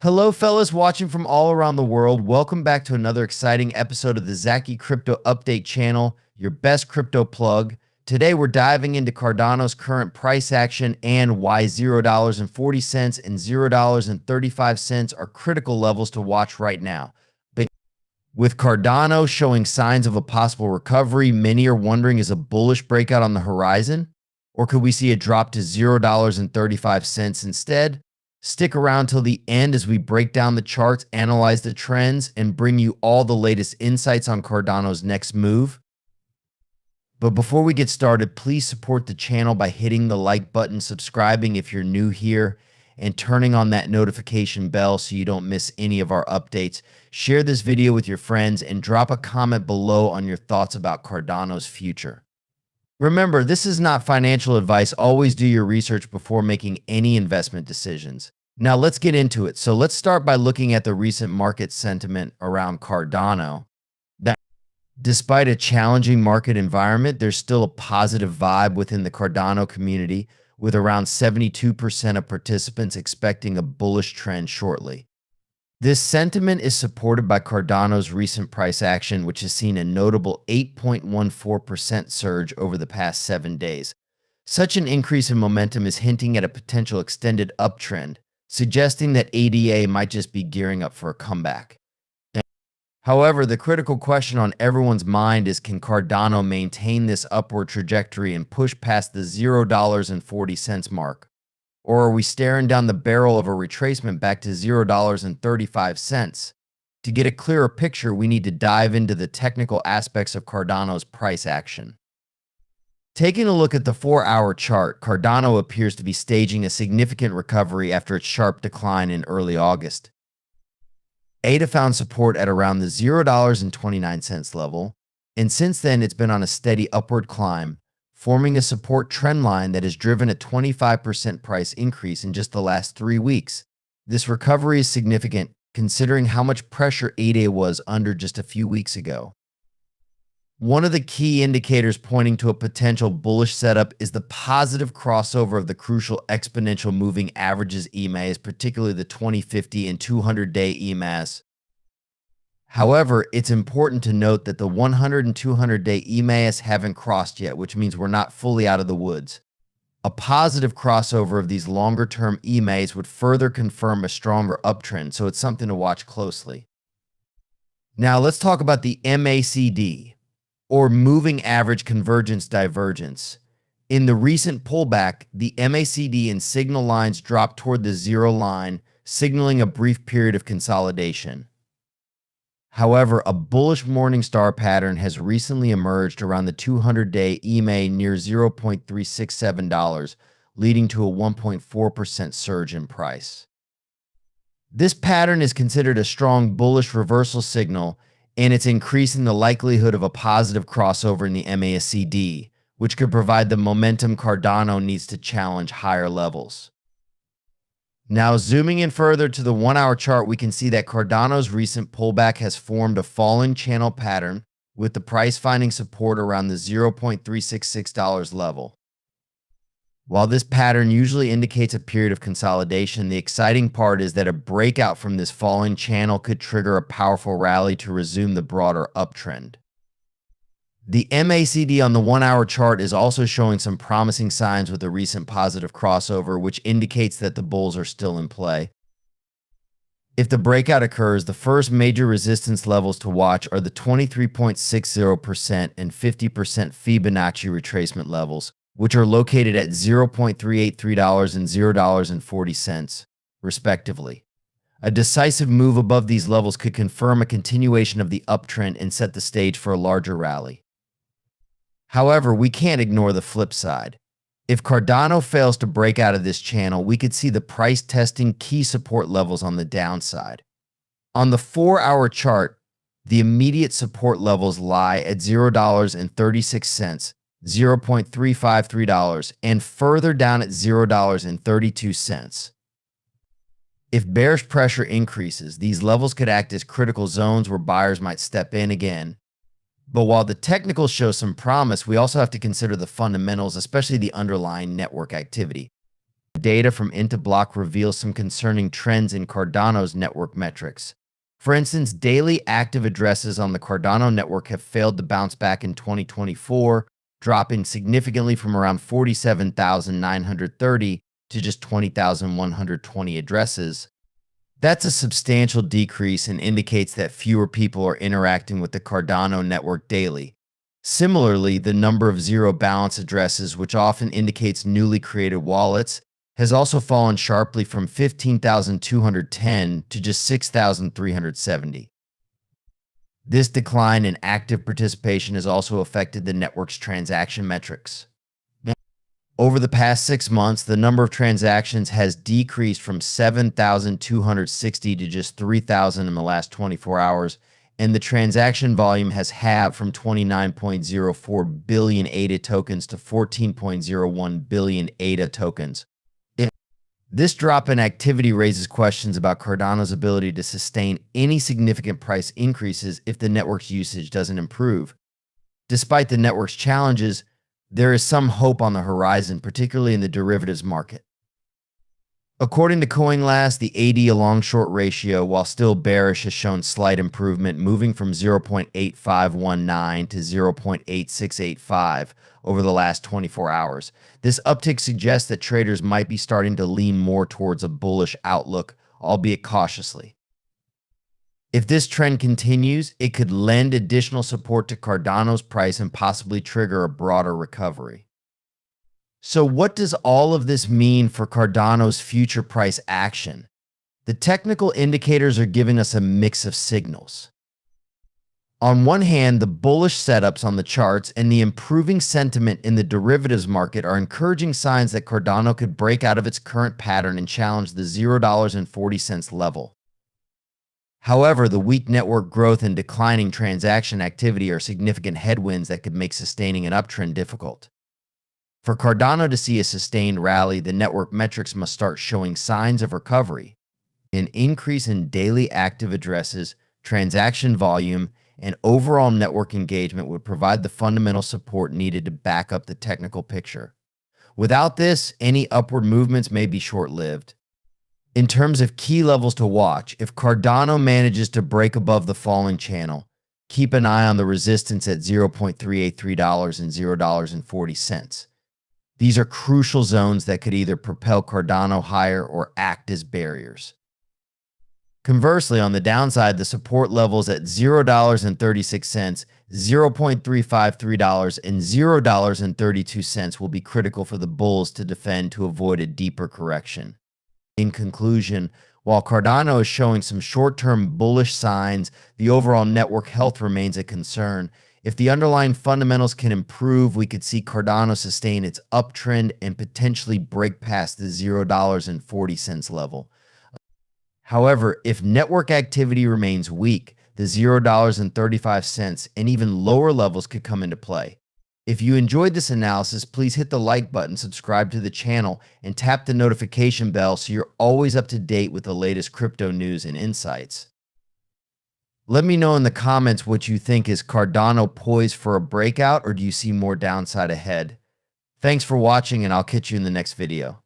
Hello, fellas watching from all around the world. Welcome back to another exciting episode of the Zaki Crypto Update channel, your best crypto plug. Today, we're diving into Cardano's current price action and why $0.40 and $0.35 are critical levels to watch right now. But with Cardano showing signs of a possible recovery, many are wondering, is a bullish breakout on the horizon? Or could we see a drop to $0.35 instead? Stick around till the end as we break down the charts, analyze the trends, and bring you all the latest insights on Cardano's next move. But before we get started, please support the channel by hitting the like button, subscribing if you're new here, and turning on that notification bell so you don't miss any of our updates. Share this video with your friends and drop a comment below on your thoughts about Cardano's future. Remember, this is not financial advice. Always do your research before making any investment decisions. Now let's get into it. So let's start by looking at the recent market sentiment around Cardano. That despite a challenging market environment, there's still a positive vibe within the Cardano community, with around 72% of participants expecting a bullish trend shortly. This sentiment is supported by Cardano's recent price action, which has seen a notable 8.14% surge over the past 7 days. Such an increase in momentum is hinting at a potential extended uptrend, suggesting that ADA might just be gearing up for a comeback. However, the critical question on everyone's mind is, can Cardano maintain this upward trajectory and push past the $0.40 mark? Or are we staring down the barrel of a retracement back to $0.35? To get a clearer picture, we need to dive into the technical aspects of Cardano's price action. Taking a look at the 4-hour chart, Cardano appears to be staging a significant recovery after its sharp decline in early August. ADA found support at around the $0.29 level, and since then it's been on a steady upward climb, forming a support trend line that has driven a 25% price increase in just the last 3 weeks. This recovery is significant considering how much pressure ADA was under just a few weeks ago. One of the key indicators pointing to a potential bullish setup is the positive crossover of the crucial exponential moving averages EMAs, particularly the 20, 50, and 200-day EMAs. However, it's important to note that the 100 and 200-day EMAs haven't crossed yet, which means we're not fully out of the woods. A positive crossover of these longer-term EMAs would further confirm a stronger uptrend, so it's something to watch closely. Now let's talk about the MACD, or Moving Average Convergence Divergence. In the recent pullback, the MACD and signal lines dropped toward the zero line, signaling a brief period of consolidation. However, a bullish Morningstar pattern has recently emerged around the 200-day EMA near $0.367, leading to a 1.4% surge in price. This pattern is considered a strong bullish reversal signal, and it's increasing the likelihood of a positive crossover in the MACD, which could provide the momentum Cardano needs to challenge higher levels. Now, zooming in further to the 1-hour chart, we can see that Cardano's recent pullback has formed a falling channel pattern, with the price finding support around the $0.366 level. While this pattern usually indicates a period of consolidation, the exciting part is that a breakout from this falling channel could trigger a powerful rally to resume the broader uptrend. The MACD on the 1-hour chart is also showing some promising signs with a recent positive crossover, which indicates that the bulls are still in play. If the breakout occurs, the first major resistance levels to watch are the 23.60% and 50% Fibonacci retracement levels, which are located at $0.383 and $0.40, respectively. A decisive move above these levels could confirm a continuation of the uptrend and set the stage for a larger rally. However, we can't ignore the flip side. If Cardano fails to break out of this channel, we could see the price testing key support levels on the downside. On the 4-hour chart, the immediate support levels lie at $0.36, $0.353, and further down at $0.32. If bearish pressure increases, these levels could act as critical zones where buyers might step in again. But while the technicals show some promise, we also have to consider the fundamentals, especially the underlying network activity. data from Interblock reveals some concerning trends in Cardano's network metrics. For instance, daily active addresses on the Cardano network have failed to bounce back in 2024, dropping significantly from around 47,930 to just 20,120 addresses. That's a substantial decrease and indicates that fewer people are interacting with the Cardano network daily. Similarly, the number of zero balance addresses, which often indicates newly created wallets, has also fallen sharply from 15,210 to just 6,370. This decline in active participation has also affected the network's transaction metrics. Over the past 6 months, the number of transactions has decreased from 7,260 to just 3,000 in the last 24 hours, and the transaction volume has halved from 29.04 billion ADA tokens to 14.01 billion ADA tokens. This drop in activity raises questions about Cardano's ability to sustain any significant price increases if the network's usage doesn't improve. Despite the network's challenges, there is some hope on the horizon, particularly in the derivatives market. According to CoinLast, the AD long-short ratio, while still bearish, has shown slight improvement, moving from 0.8519 to 0.8685 over the last 24 hours. This uptick suggests that traders might be starting to lean more towards a bullish outlook, albeit cautiously. If this trend continues, it could lend additional support to Cardano's price and possibly trigger a broader recovery. So what does all of this mean for Cardano's future price action? The technical indicators are giving us a mix of signals. On one hand, the bullish setups on the charts and the improving sentiment in the derivatives market are encouraging signs that Cardano could break out of its current pattern and challenge the $0.40 level. However, the weak network growth and declining transaction activity are significant headwinds that could make sustaining an uptrend difficult. For Cardano to see a sustained rally, the network metrics must start showing signs of recovery. An increase in daily active addresses, transaction volume, and overall network engagement would provide the fundamental support needed to back up the technical picture. Without this, any upward movements may be short-lived. In terms of key levels to watch, if Cardano manages to break above the falling channel, keep an eye on the resistance at $0.383 and $0.40. These are crucial zones that could either propel Cardano higher or act as barriers. Conversely, on the downside, the support levels at $0.36, $0.353, and $0.32 will be critical for the bulls to defend to avoid a deeper correction. In conclusion, while Cardano is showing some short-term bullish signs, the overall network health remains a concern. If the underlying fundamentals can improve, we could see Cardano sustain its uptrend and potentially break past the $0.40 level. However, if network activity remains weak, the $0.35 and even lower levels could come into play. If you enjoyed this analysis, please hit the like button, subscribe to the channel, and tap the notification bell so you're always up to date with the latest crypto news and insights. Let me know in the comments what you think. Is Cardano poised for a breakout, or do you see more downside ahead? Thanks for watching, and I'll catch you in the next video.